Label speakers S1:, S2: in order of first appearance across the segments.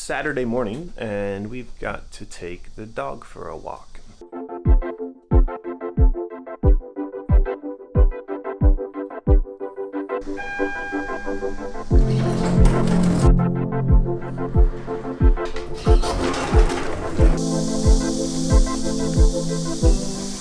S1: Saturday morning and we've got to take the dog for a walk.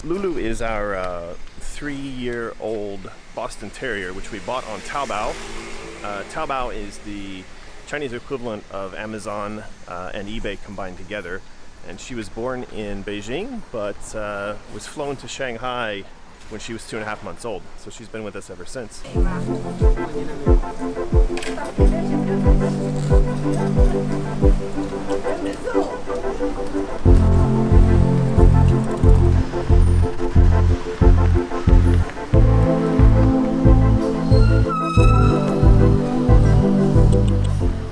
S1: Lulu is our 3-year-old Boston Terrier, which we bought on Taobao. Taobao is the Chinese equivalent of Amazon and eBay combined together. And she was born in Beijing, but was flown to Shanghai when she was 2.5 months old. So she's been with us ever since.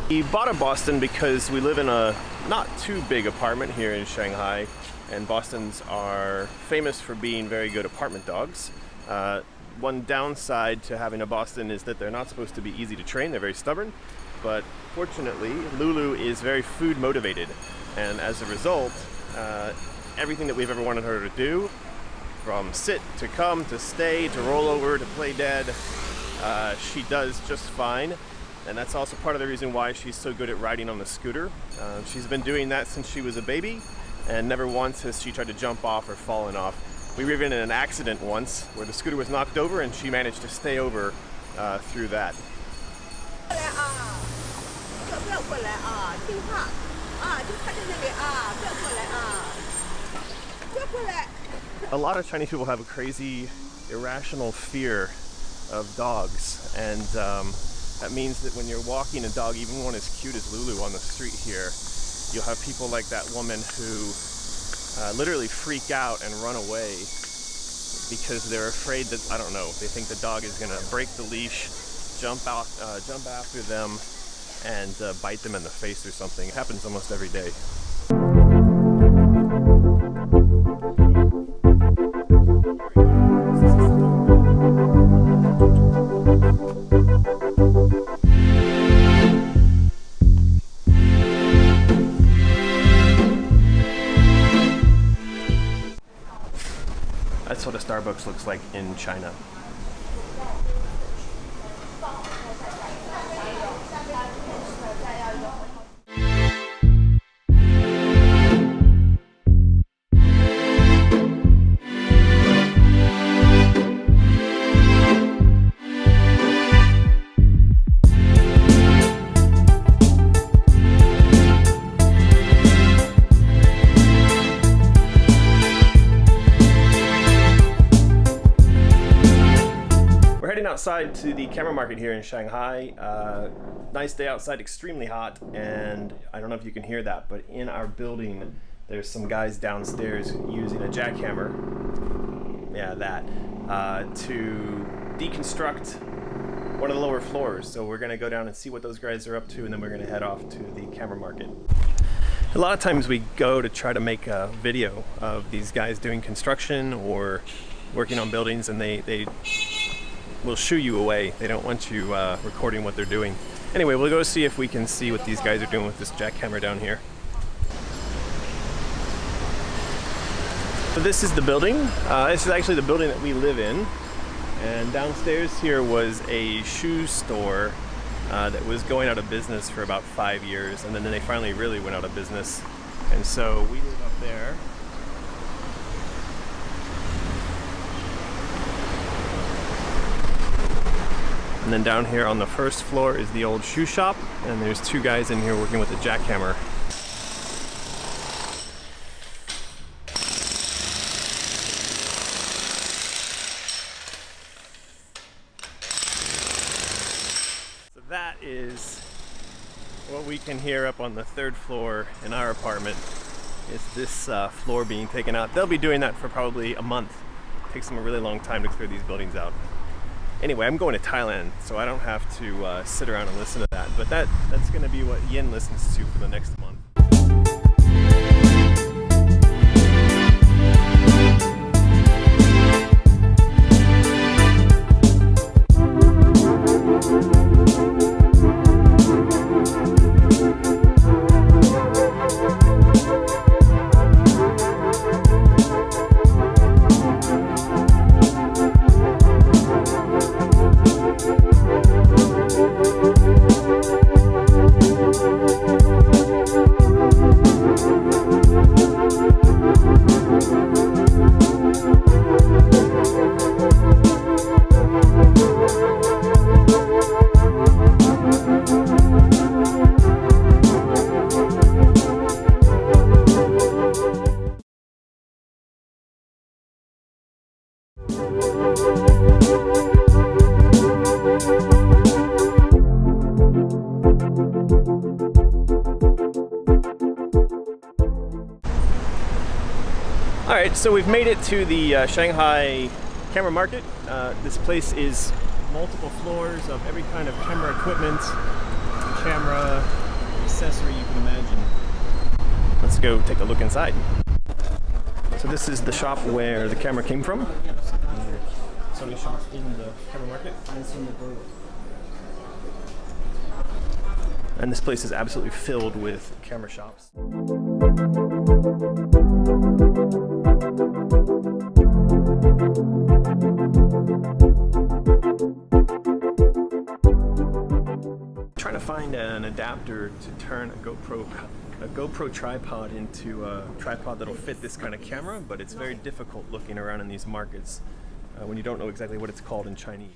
S1: We bought a Boston because we live in a not too big apartment here in Shanghai, and Bostons are famous for being very good apartment dogs. One downside to having a Boston is that they're not supposed to be easy to train. They're very stubborn, but fortunately Lulu is very food motivated, and as a result everything that we've ever wanted her to do, from sit to come to stay to roll over to play dead, she does just fine. And that's also part of the reason why she's so good at riding on the scooter. She's been doing that since she was a baby, and never once has she tried to jump off or fallen off. We were even in an accident once where the scooter was knocked over and she managed to stay over through that. A lot of Chinese people have a crazy, irrational fear of dogs, and that means that when you're walking a dog, even one as cute as Lulu on the street here, you'll have people like that woman who literally freak out and run away because they're afraid that, I don't know, they think the dog is going to break the leash, jump after them, and bite them in the face or something. It happens almost every day. That's what a Starbucks looks like in China. Outside to the camera market here in Shanghai. Nice day outside, extremely hot, and I don't know if you can hear that, but in our building there's some guys downstairs using a jackhammer, to deconstruct one of the lower floors. So we're gonna go down and see what those guys are up to, and then we're gonna head off to the camera market. A lot of times we go to try to make a video of these guys doing construction or working on buildings, and they will shoo you away. They don't want you recording what they're doing. Anyway, we'll go see if we can see what these guys are doing with this jackhammer down here. So this is the building. This is actually the building that we live in. And downstairs here was a shoe store that was going out of business for about 5 years, and then they finally really went out of business. And so we live up there. And then down here on the first floor is the old shoe shop, and there's 2 guys in here working with a jackhammer. So that is what we can hear up on the 3rd floor in our apartment, is this floor being taken out. They'll be doing that for probably a month. It takes them a really long time to clear these buildings out. Anyway, I'm going to Thailand, so I don't have to sit around and listen to that. But that's going to be what Yin listens to for the next month. Alright, so we've made it to the Shanghai camera market. This place is multiple floors of every kind of camera equipment, camera accessory you can imagine. Let's go take a look inside. So this is the shop where the camera came from. Sony shop in the camera market. And this place is absolutely filled with camera shops. Trying to find an adapter to turn a GoPro tripod into a tripod that'll fit this kind of camera, but it's very difficult looking around in these markets when you don't know exactly what it's called in Chinese.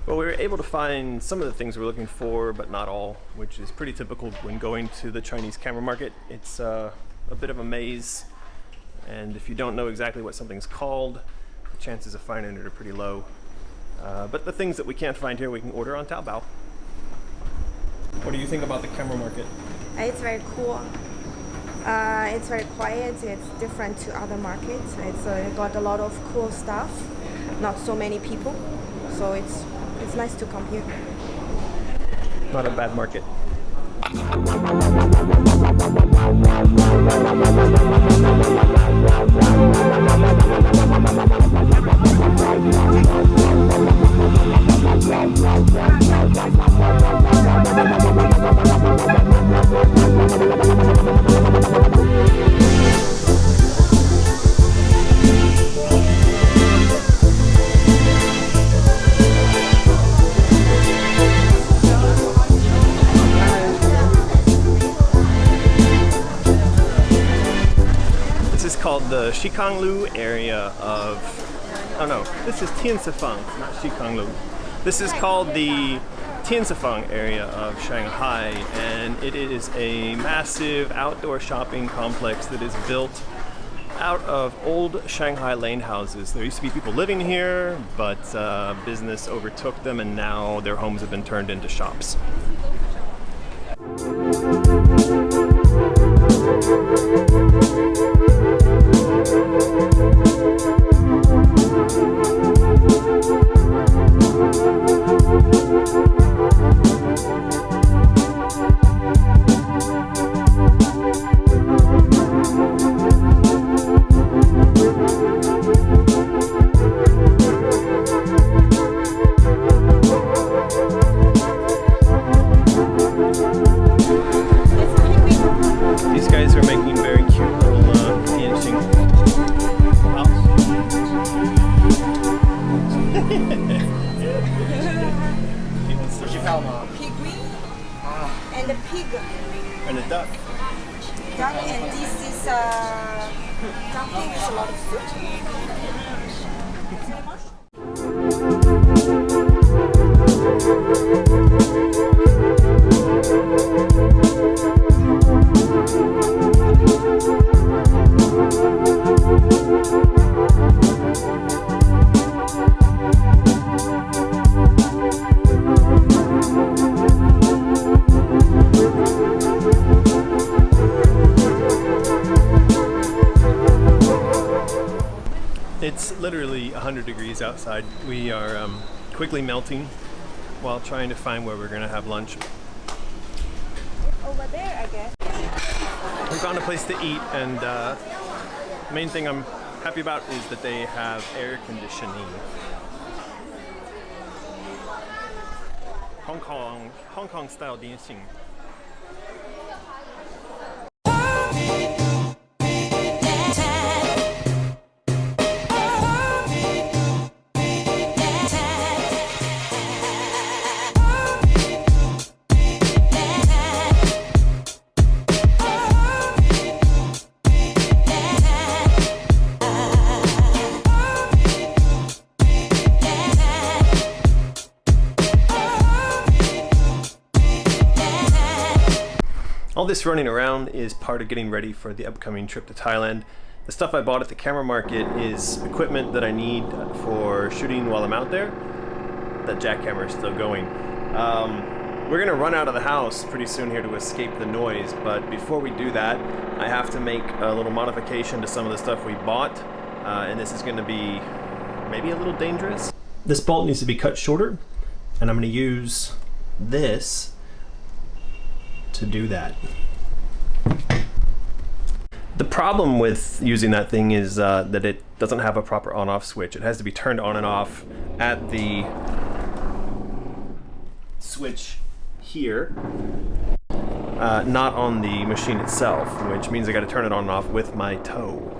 S1: Well, we were able to find some of the things we're looking for, but not all, which is pretty typical when going to the Chinese camera market. It's a bit of a maze, and if you don't know exactly what something's called, the chances of finding it are pretty low. But the things that we can't find here, we can order on Taobao. What do you think about the camera market?
S2: It's very cool. It's very quiet. It's different to other markets. It's got a lot of cool stuff. Not so many people, so it's nice to come here.
S1: Not a bad market. This is called the Shikanglu area of, oh no, this is Tiansifang, not Shikanglu. This is called the Tiansifang area of Shanghai, and it is a massive outdoor shopping complex that is built out of old Shanghai lane houses. There used to be people living here, but business overtook them, and now their homes have been turned into shops. These guys are making very cute little dancing
S2: And the pig.
S1: and a duck.
S2: Duck, and this is dumpling with a lot of fruit.
S1: It's literally 100 degrees outside. We are quickly melting while trying to find where we're going to have lunch.
S2: Over there, I guess.
S1: We found a place to eat, and the main thing I'm happy about is that they have air conditioning. Hong Kong style dancing. All this running around is part of getting ready for the upcoming trip to Thailand. The stuff I bought at the camera market is equipment that I need for shooting while I'm out there. that jackhammer is still going. We're gonna run out of the house pretty soon here to escape the noise, but before we do that, I have to make a little modification to some of the stuff we bought, and this is gonna be maybe a little dangerous. This bolt needs to be cut shorter, and I'm gonna use this to do that. The problem with using that thing is that it doesn't have a proper on-off switch. It has to be turned on and off at the switch here, not on the machine itself, which means I got to turn it on and off with my toe.